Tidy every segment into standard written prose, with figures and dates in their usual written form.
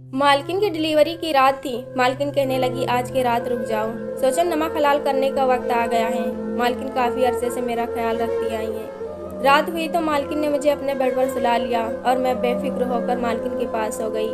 मालकिन की डिलीवरी की रात थी। मालकिन कहने लगी, आज की रात रुक जाओ, सोचो नमक हलाल करने का वक्त आ गया है। मालकिन काफ़ी अरसे से मेरा ख्याल रखती आई हैं। रात हुई तो मालकिन ने मुझे अपने बेड पर सुला लिया और मैं बेफिक्र होकर मालकिन के पास सो गई।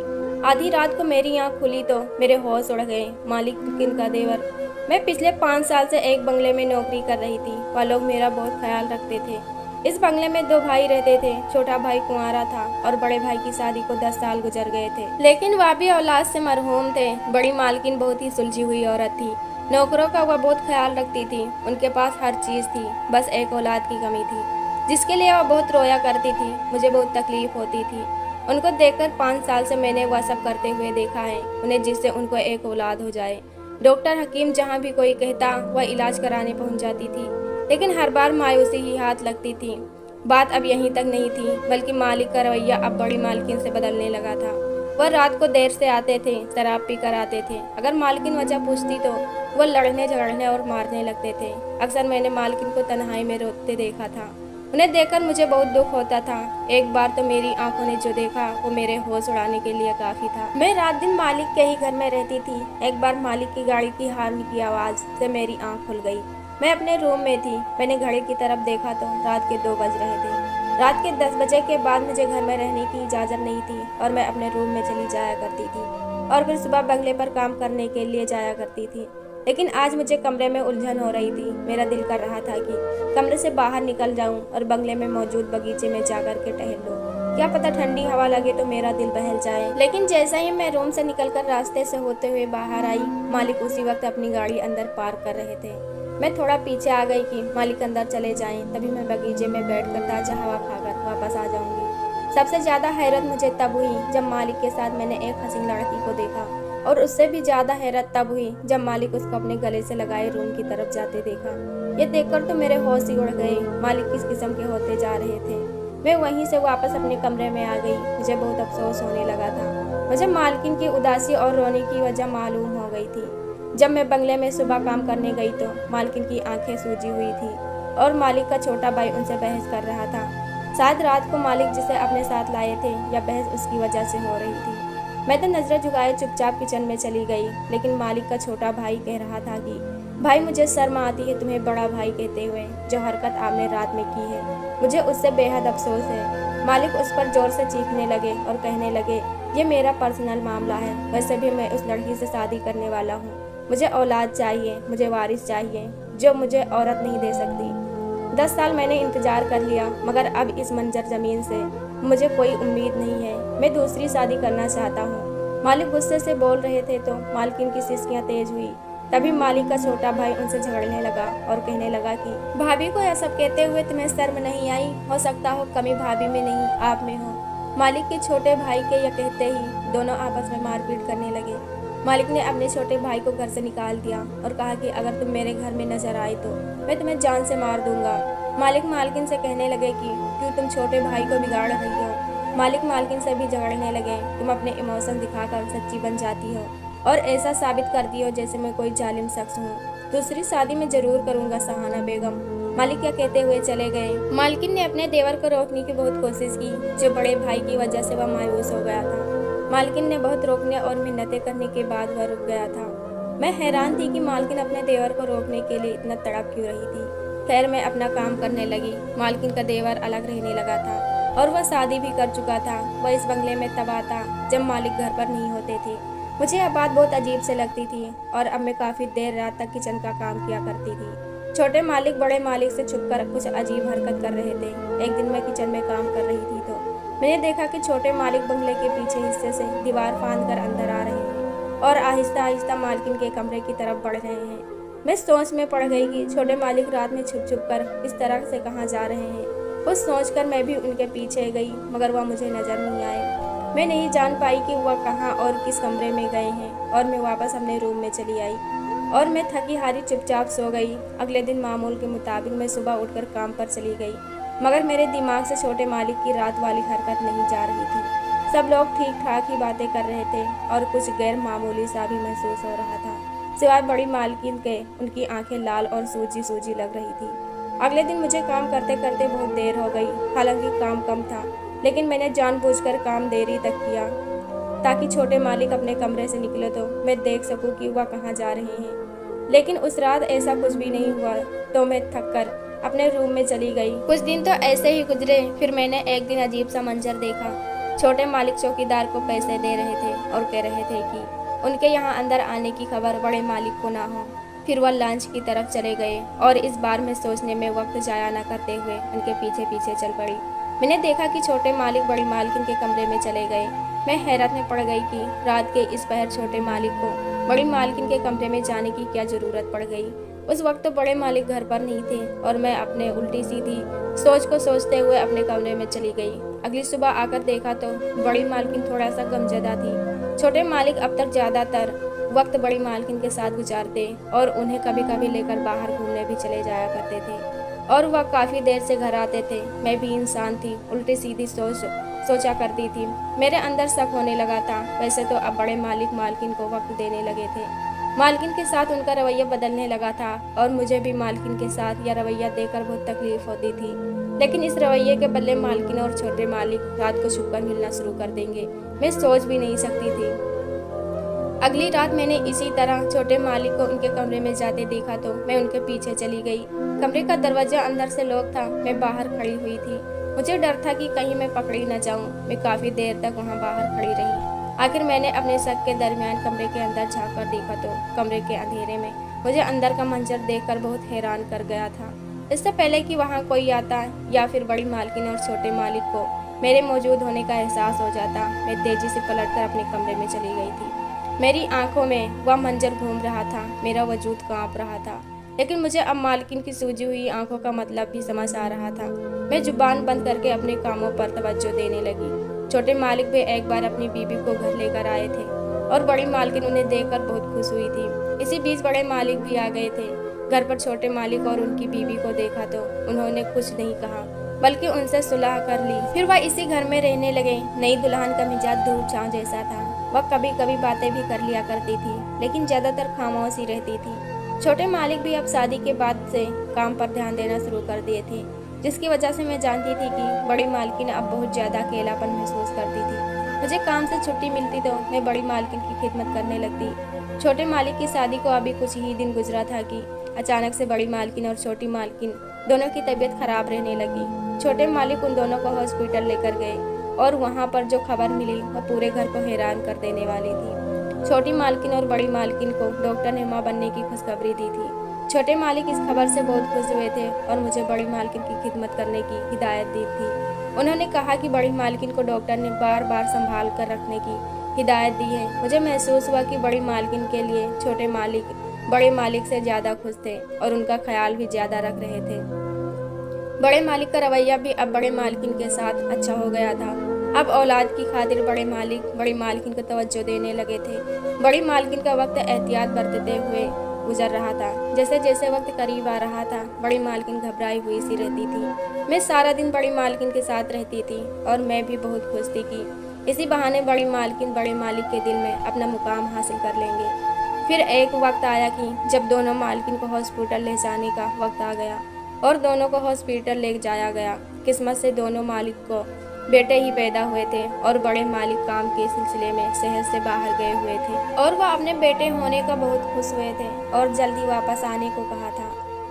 आधी रात को मेरी आंख खुली तो मेरे होश उड़ गए। मालकिन का देवर। मैं पिछले 5 साल से एक बंगले में नौकरी कर रही थी। वह लोग मेरा बहुत ख्याल रखते थे। इस बंगले में 2 भाई रहते थे। छोटा भाई कुंवारा था और बड़े भाई की शादी को 10 साल गुजर गए थे, लेकिन वह भी औलाद से मरहूम थे। बड़ी मालकिन बहुत ही सुलझी हुई औरत थी। नौकरों का वह बहुत ख्याल रखती थी। उनके पास हर चीज थी, बस एक औलाद की कमी थी, जिसके लिए वह बहुत रोया करती थी। मुझे बहुत तकलीफ होती थी। उनको देखकर 5 साल से मैंने वह सब करते हुए देखा है, उन्हें जिससे उनको एक औलाद हो जाए। डॉक्टर हकीम जहाँ भी कोई कहता वह इलाज कराने पहुंच जाती थी, लेकिन हर बार मायूसी ही हाथ लगती थी। बात अब यहीं तक नहीं थी, बल्कि मालिक का रवैया अब बड़ी मालकिन से बदलने लगा था। वह रात को देर से आते थे, शराब पी कर आते थे। अगर मालकिन वजह पूछती तो वह लड़ने झगड़ने और मारने लगते थे। अक्सर मैंने मालकिन को तन्हाई में रोते देखा था। उन्हें देखकर मुझे बहुत दुख होता था। एक बार तो मेरी आंखों ने जो देखा वो मेरे होश उड़ाने के लिए काफी था। मैं रात दिन मालिक के ही घर में रहती थी। एक बार मालिक की गाड़ी की हॉर्न की आवाज से मेरी आंख खुल गई। मैं अपने रूम में थी। मैंने घड़ी की तरफ देखा तो रात के 2 बज रहे थे। रात के 10 बजे के बाद मुझे घर में रहने की इजाज़त नहीं थी और मैं अपने रूम में चली जाया करती थी और फिर सुबह बंगले पर काम करने के लिए जाया करती थी। लेकिन आज मुझे कमरे में उलझन हो रही थी। मेरा दिल कर रहा था कि कमरे से बाहर निकल जाऊं और बंगले में मौजूद बगीचे में जाकर के टहल लूं। क्या पता ठंडी हवा लगे तो मेरा दिल बहल जाए। लेकिन जैसा ही मैं रूम से निकलकर रास्ते से होते हुए बाहर आई, मालिक उसी वक्त अपनी गाड़ी अंदर पार्क कर रहे थे। मैं थोड़ा पीछे आ गई कि मालिक अंदर चले जाएं, तभी मैं बगीचे में बैठकर ताजा हवा खाकर वापस आ जाऊंगी। सबसे ज्यादा हैरत मुझे तब हुई जब मालिक के साथ मैंने एक हसीन लड़की को देखा, और उससे भी ज्यादा हैरत तब हुई जब मालिक उसको अपने गले से लगाए रूम की तरफ जाते देखा। ये देखकर तो मेरे होश ही उड़ गए। मालिक किस किस्म के होते जा रहे थे। मैं वहीं से वापस अपने कमरे में आ गई। मुझे बहुत अफसोस होने लगा था। मुझे मालकिन की उदासी और रोने की वजह मालूम हो गई थी। जब मैं बंगले में सुबह काम करने गई तो मालकिन की आंखें सूजी हुई थी और मालिक का छोटा भाई उनसे बहस कर रहा था। शायद रात को मालिक जिसे अपने साथ लाए थे या बहस उसकी वजह से हो रही थी। मैं तो नजरें झुकाए चुपचाप किचन में चली गई, लेकिन मालिक का छोटा भाई कह रहा था कि भाई मुझे शर्म आती है तुम्हें बड़ा भाई कहते हुए, जो हरकत आपने रात में की है मुझे उससे बेहद अफसोस है। मालिक उस पर जोर से चीखने लगे और कहने लगे, ये मेरा पर्सनल मामला है, वैसे भी मैं उस लड़की से शादी करने वाला हूँ। मुझे औलाद चाहिए, मुझे वारिस चाहिए, जो मुझे औरत नहीं दे सकती। 10 साल मैंने इंतजार कर लिया, मगर अब इस मंजर जमीन से मुझे कोई उम्मीद नहीं है। मैं दूसरी शादी करना चाहता हूँ। मालिक गुस्से से बोल रहे थे तो मालकिन की सिसकियाँ तेज हुई। तभी मालिक का छोटा भाई उनसे झगड़ने लगा और कहने लगा कि भाभी को यह सब कहते हुए तुम्हें शर्म नहीं आई? हो सकता हो कमी भाभी में नहीं आप में हो। मालिक के छोटे भाई के यह कहते ही दोनों आपस में मारपीट करने लगे। मालिक ने अपने छोटे भाई को घर से निकाल दिया और कहा कि अगर तुम मेरे घर में नजर आए तो मैं तुम्हें जान से मार दूंगा। मालिक मालकिन से कहने लगे कि क्यों तुम छोटे भाई को बिगाड़ रही हो। मालिक मालकिन से भी झगड़ने लगे। तुम अपने इमोशन दिखाकर सच्ची बन जाती हो और ऐसा साबित करती हो जैसे मैं कोई जालिम शख्स हूँ। दूसरी शादी में जरूर करूंगा सहाना बेगम। मालिक क्या कहते हुए चले गए। मालकिन ने अपने देवर को रोकने की बहुत कोशिश की, जो बड़े भाई की वजह से वह मायूस हो गया था। मालकिन ने बहुत रोकने और मिन्नतें करने के बाद वह रुक गया था। मैं हैरान थी कि मालकिन अपने देवर को रोकने के लिए इतना तड़प क्यों रही थी। खैर मैं अपना काम करने लगी। मालकिन का देवर अलग रहने लगा था और वह शादी भी कर चुका था। वह इस बंगले में तब आता जब मालिक घर पर नहीं होते थे। मुझे यह बात बहुत अजीब से लगती थी और अब मैं काफ़ी देर रात तक किचन का काम किया करती थी। छोटे मालिक बड़े मालिक से छुपकर कुछ अजीब हरकत कर रहे थे। एक दिन मैं किचन में काम कर रही थी तो मैंने देखा कि छोटे मालिक बंगले के पीछे हिस्से से दीवार फांद कर अंदर आ रहे हैं और आहिस्ता आहिस्ता मालकिन के कमरे की तरफ बढ़ रहे हैं। मैं सोच में पड़ गई कि छोटे मालिक रात में छुप छुप कर इस तरह से कहाँ जा रहे हैं। कुछ सोचकर मैं भी उनके पीछे गई, मगर वह मुझे नजर नहीं आए। मैं नहीं जान पाई कि वह कहाँ और किस कमरे में गए हैं और मैं वापस अपने रूम में चली आई और मैं थकी हारी चुपचाप सो गई। अगले दिन मामूल के मुताबिक मैं सुबह उठकर काम पर चली गई, मगर मेरे दिमाग से छोटे मालिक की रात वाली हरकत नहीं जा रही थी। सब लोग ठीक ठाक ही बातें कर रहे थे और कुछ गैर मामूली सा भी महसूस हो रहा था, सिवाय बड़ी मालकिन के। उनकी आंखें लाल और सूजी सूजी लग रही थी। अगले दिन मुझे काम करते करते बहुत देर हो गई। हालांकि काम कम था, लेकिन मैंने जानबूझकर काम देरी तक किया। ताकि छोटे मालिक अपने कमरे से निकले तो मैं देख सकूं कि वह कहाँ जा रहे हैं। लेकिन उस रात ऐसा कुछ भी नहीं हुआ, तो मैं थक कर अपने रूम में चली गई। कुछ दिन तो ऐसे ही गुजरे। फिर मैंने एक दिन अजीब सा मंजर देखा। छोटे मालिक चौकीदार को पैसे दे रहे थे और कह रहे थे कि उनके यहाँ अंदर आने की खबर बड़े मालिक को ना हो। फिर वह लंच की तरफ चले गए और इस बार मैं सोचने में वक्त जाया न करते हुए उनके पीछे पीछे चल पड़ी। मैंने देखा कि छोटे मालिक बड़ी मालकिन के कमरे में चले गए। मैं हैरत में पड़ गई कि रात के इस पहर छोटे मालिक को बड़ी मालकिन के कमरे में जाने की क्या जरूरत पड़ गई। उस वक्त तो बड़े मालिक घर पर नहीं थे और मैं अपने उल्टी सीधी सोच को सोचते हुए अपने कमरे में चली गई। अगली सुबह आकर देखा तो बड़ी मालकिन थोड़ा सा गमजदा थी। छोटे मालिक अब तक ज्यादातर वक्त बड़ी मालकिन के साथ गुजारते और उन्हें कभी कभी लेकर बाहर घूमने भी चले जाया करते थे और वह काफ़ी देर से घर आते थे। मैं भी इंसान थी, उल्टी सीधी सोचा करती थी। मेरे अंदर शक होने लगा था। वैसे तो अब बड़े मालिक मालकिन को वक्त देने लगे थे। मालकिन के साथ उनका रवैया बदलने लगा था और मुझे भी मालकिन के साथ यह रवैया देखकर बहुत तकलीफ होती थी। लेकिन इस रवैये के बदले मालकिन और छोटे मालिक रात को छुपकर मिलना शुरू कर देंगे, मैं सोच भी नहीं सकती थी। अगली रात मैंने इसी तरह छोटे मालिक को उनके कमरे में जाते देखा तो मैं उनके पीछे चली गई। कमरे का दरवाजा अंदर से लॉक था। मैं बाहर खड़ी हुई थी। मुझे डर था कि कहीं मैं पकड़ी न जाऊं। मैं काफी देर तक वहां बाहर खड़ी रही। आखिर मैंने अपने शक के दरमियान कमरे के अंदर झाँक कर देखा तो कमरे के अंधेरे में मुझे अंदर का मंजर देखकर बहुत हैरान कर गया था। इससे पहले कि वहाँ कोई आता या फिर बड़ी मालकिन और छोटे मालिक को मेरे मौजूद होने का एहसास हो जाता, मैं तेजी से पलटकर अपने कमरे में चली गई थी। मेरी आंखों में वह मंजर घूम रहा था। मेरा वजूद कांप रहा था। लेकिन मुझे अब मालकिन की सूजी हुई आंखों का मतलब भी समझ आ रहा था। मैं जुबान बंद करके अपने कामों पर तवज्जो देने लगी। छोटे मालिक भी एक बार अपनी बीबी को घर लेकर आए थे और बड़ी मालकिन उन्हें देखकर बहुत खुश हुई थी। इसी बीच बड़े मालिक भी आ गए थे। घर पर छोटे मालिक और उनकी बीबी को देखा तो उन्होंने कुछ नहीं कहा, बल्कि उनसे सुलह कर ली। फिर वह इसी घर में रहने लगे। नई दुल्हन का मिजाज धूप छांव जैसा था। वह कभी कभी बातें भी कर लिया करती थी, लेकिन ज्यादातर खामोश ही रहती थी। छोटे मालिक भी अब शादी के बाद से काम पर ध्यान देना शुरू कर दिए थे, जिसकी वजह से मैं जानती थी कि बड़ी मालकिन अब बहुत ज्यादा अकेलापन महसूस करती थी। मुझे काम से छुट्टी मिलती तो मैं बड़ी मालकिन की खिदमत करने लगती। छोटे मालिक की शादी को अभी कुछ ही दिन गुजरा था कि अचानक से बड़ी मालकिन और छोटी मालकिन दोनों की तबीयत खराब रहने लगी। छोटे मालिक उन दोनों को हॉस्पिटल लेकर गए और वहाँ पर जो खबर मिली वह पूरे घर को हैरान कर देने वाली थी। छोटी मालकिन और बड़ी मालकिन को डॉक्टर ने मां बनने की खुशखबरी दी थी। छोटे मालिक इस खबर से बहुत खुश हुए थे और मुझे बड़ी मालकिन की खिदमत करने की हिदायत दी थी। उन्होंने कहा कि बड़ी मालकिन को डॉक्टर ने बार बार संभाल कर रखने की हिदायत दी है। मुझे महसूस हुआ कि बड़ी मालकिन के लिए छोटे मालिक बड़े मालिक से ज्यादा खुश थे और उनका ख्याल भी ज्यादा रख रहे थे। बड़े मालिक का रवैया भी अब बड़े मालकिन के साथ अच्छा हो गया था। अब औलाद की खातिर बड़े मालिक बड़ी मालकिन को तवज्जो देने लगे थे। बड़ी मालकिन का वक्त एहतियात बरतते हुए गुजर रहा था। जैसे जैसे वक्त करीब आ रहा था, बड़ी मालकिन घबराई हुई सी रहती थी। मैं सारा दिन बड़ी मालकिन के साथ रहती थी और मैं भी बहुत खुश थी कि इसी बहाने बड़ी मालकिन बड़े मालिक के दिल में अपना मुकाम हासिल कर लेंगे। फिर एक वक्त आया कि जब दोनों मालकिन को हॉस्पिटल ले जाने का वक्त आ गया और दोनों को हॉस्पिटल ले जाया गया। किस्मत से दोनों मालिक को बेटे ही पैदा हुए थे और बड़े मालिक काम के सिलसिले में शहर से बाहर गए हुए थे और वह अपने बेटे होने का बहुत खुश हुए थे और जल्दी वापस आने को कहा था।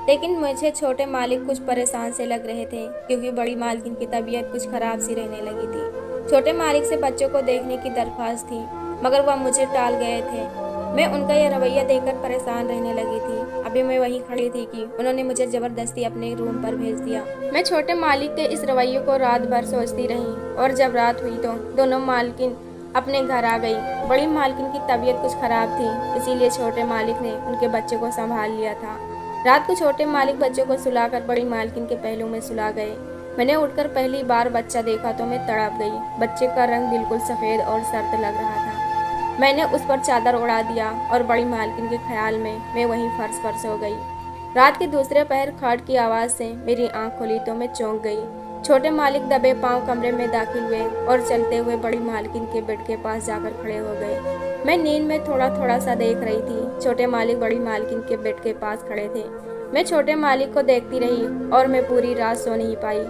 लेकिन मुझे छोटे मालिक कुछ परेशान से लग रहे थे क्योंकि बड़ी मालकिन की तबीयत कुछ खराब सी रहने लगी थी। छोटे मालिक से बच्चों को देखने की दरख्वास्त थी, मगर वह मुझे टाल गए थे। मैं उनका यह रवैया देखकर परेशान रहने लगी थी। अभी मैं वहीं खड़ी थी कि उन्होंने मुझे जबरदस्ती अपने रूम पर भेज दिया। मैं छोटे मालिक के इस रवैये को रात भर सोचती रही और जब रात हुई तो दोनों मालकिन अपने घर आ गई। बड़ी मालकिन की तबीयत कुछ खराब थी, इसीलिए छोटे मालिक ने उनके बच्चे को संभाल लिया था। रात को छोटे मालिक बच्चों को सुलाकर बड़ी मालकिन के पहलू में सुला गए। मैंने उठकर पहली बार बच्चा देखा तो मैं तड़प गई। बच्चे का रंग बिल्कुल सफ़ेद और सर्द लग रहा था। मैंने उस पर चादर उड़ा दिया और बड़ी मालकिन के ख्याल में मैं वहीं फर्श पर सो गई। रात के दूसरे पहर खाट की आवाज़ से मेरी आंख खुली तो मैं चौंक गई। छोटे मालिक दबे पांव कमरे में दाखिल हुए और चलते हुए बड़ी मालकिन के बेड के पास जाकर खड़े हो गए। मैं नींद में थोड़ा थोड़ा सा देख रही थी। छोटे मालिक बड़ी मालकिन के बेड के पास खड़े थे। मैं छोटे मालिक को देखती रही और मैं पूरी रात सो नहीं पाई।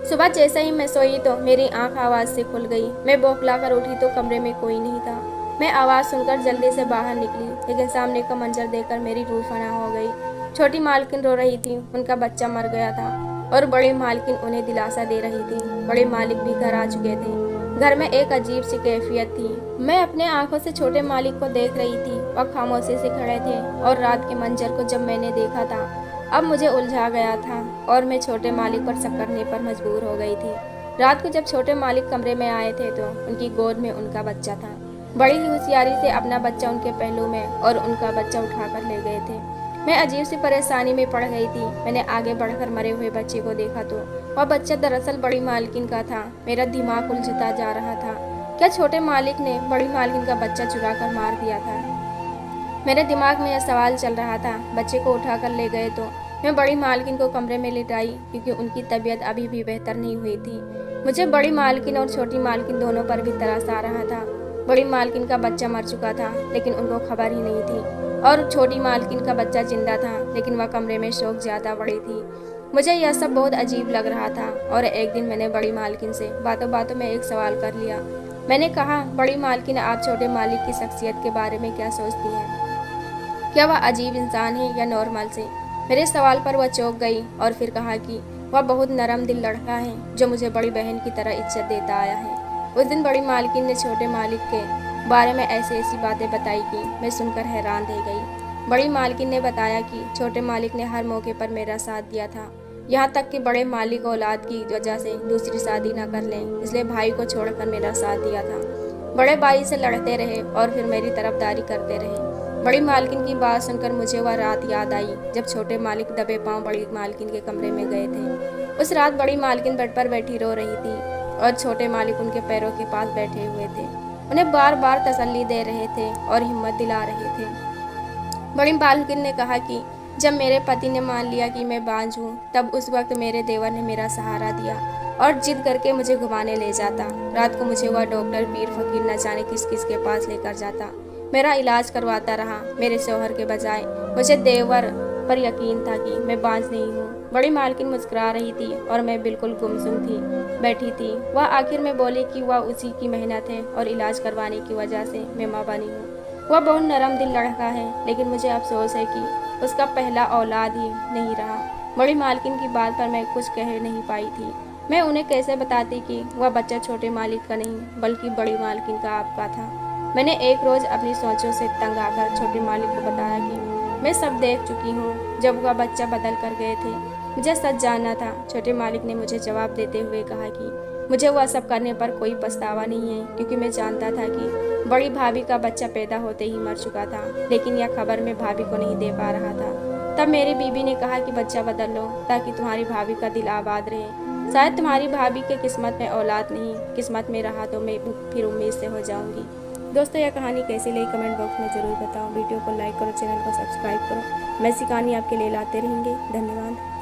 सुबह जैसे ही मैं सोई तो मेरी आंख आवाज़ से खुल गई। मैं बौखला कर उठी तो कमरे में कोई नहीं था। मैं आवाज़ सुनकर जल्दी से बाहर निकली, लेकिन सामने का मंजर देखकर मेरी रूह फना हो गई। छोटी मालकिन रो रही थी, उनका बच्चा मर गया था और बड़ी मालकिन उन्हें दिलासा दे रही थी। बड़े मालिक भी घर आ चुके थे। घर में एक अजीब सी कैफियत थी। मैं अपने आंखों से छोटे मालिक को देख रही थी। वह खामोशी से खड़े थे और रात के मंजर को जब मैंने देखा था अब मुझे उलझा गया था और मैं छोटे मालिक पर शक करने पर मजबूर हो गई थी। रात को जब छोटे मालिक कमरे में आए थे तो उनकी गोद में उनका बच्चा था। बड़ी ही होशियारी से अपना बच्चा उनके पहलू में और उनका बच्चा उठाकर ले गए थे। मैं अजीब सी परेशानी में पड़ गई थी। मैंने आगे बढ़कर मरे हुए बच्चे को देखा तो वह बच्चा दरअसल बड़ी मालकिन का था। मेरा दिमाग उलझता जा रहा था। क्या छोटे मालिक ने बड़ी मालकिन का बच्चा चुरा कर मार दिया था? मेरे दिमाग में यह सवाल चल रहा था। बच्चे को उठाकर ले गए तो मैं बड़ी मालकिन को कमरे में लिटाई, क्योंकि उनकी तबीयत अभी भी बेहतर नहीं हुई थी। मुझे बड़ी मालकिन और छोटी मालकिन दोनों पर भी तरस आ रहा था। बड़ी मालकिन का बच्चा मर चुका था, लेकिन उनको खबर ही नहीं थी, और छोटी मालकिन का बच्चा जिंदा था, लेकिन वह कमरे में शोक ज़्यादा बड़ी थी। मुझे यह सब बहुत अजीब लग रहा था। और एक दिन मैंने बड़ी मालकिन से बातों बातों में एक सवाल कर लिया। मैंने कहा, बड़ी मालकिन, आप छोटे मालिक की शख्सियत के बारे में क्या सोचती हैं? क्या वह अजीब इंसान है या नॉर्मल से? मेरे सवाल पर वह चौंक गई और फिर कहा कि वह बहुत नरम दिल लड़का है जो मुझे बड़ी बहन की तरह इज्जत देता आया है। उस दिन बड़ी मालकिन ने छोटे मालिक के बारे में ऐसी ऐसी बातें बताई कि मैं सुनकर हैरान रह गई। बड़ी मालकिन ने बताया कि छोटे मालिक ने हर मौके पर मेरा साथ दिया था, यहाँ तक कि बड़े मालिक औलाद की वजह से दूसरी शादी न कर लें, इसलिए भाई को छोड़कर मेरा साथ दिया था। बड़े भाई से लड़ते रहे और फिर मेरी तरफदारी करते रहे। बड़ी मालकिन की बात सुनकर मुझे वह रात याद आई जब छोटे मालिक दबे पांव बड़ी मालकिन के कमरे में गए थे। उस रात बड़ी मालकिन बेड पर बैठी रो रही थी और छोटे मालिक उनके पैरों के पास बैठे हुए थे, उन्हें बार बार तसल्ली दे रहे थे और हिम्मत दिला रहे थे। बड़ी मालकिन ने कहा कि जब मेरे पति ने मान लिया कि मैं बांझ हूँ, तब उस वक्त मेरे देवर ने मेरा सहारा दिया और जिद करके मुझे घुमाने ले जाता। रात को मुझे वह डॉक्टर पीर फकीर न जाने किस किस के पास लेकर जाता। मेरा इलाज करवाता रहा। मेरे शौहर के बजाय मुझे देवर पर यकीन था कि मैं बांझ नहीं हूँ। बड़ी मालकिन मुस्कुरा रही थी और मैं बिल्कुल गुमसुम थी बैठी थी। वह आखिर में बोली कि वह उसी की मेहनत है और इलाज करवाने की वजह से मैं माँ बनी हूँ। वह बहुत नरम दिल लड़का है, लेकिन मुझे अफसोस है कि उसका पहला औलाद ही नहीं रहा। बड़ी मालकिन की बात पर मैं कुछ कह नहीं पाई थी। मैं उन्हें कैसे बताती कि वह बच्चा छोटे मालिक का नहीं बल्कि बड़ी मालकिन का आपका था। मैंने एक रोज़ अपनी सोचों से तंग आकर छोटे मालिक को बताया कि मैं सब देख चुकी हूँ। जब वह बच्चा बदल कर गए थे, मुझे सच जानना था। छोटे मालिक ने मुझे जवाब देते हुए कहा कि मुझे वह सब करने पर कोई पछतावा नहीं है, क्योंकि मैं जानता था कि बड़ी भाभी का बच्चा पैदा होते ही मर चुका था, लेकिन यह खबर मैं भाभी को नहीं दे पा रहा था। तब मेरी बीबी ने कहा कि बच्चा बदल लो ताकि तुम्हारी भाभी का दिल आबाद रहे। शायद तुम्हारी भाभी के किस्मत में औलाद नहीं, किस्मत में रहा तो मैं फिर उम्मीद से हो जाऊंगी। दोस्तों, यह कहानी कैसी लगी कमेंट बॉक्स में ज़रूर बताओ। वीडियो को लाइक करो, चैनल को सब्सक्राइब करो। मैं ऐसी कहानी आपके लिए लाते रहेंगे। धन्यवाद।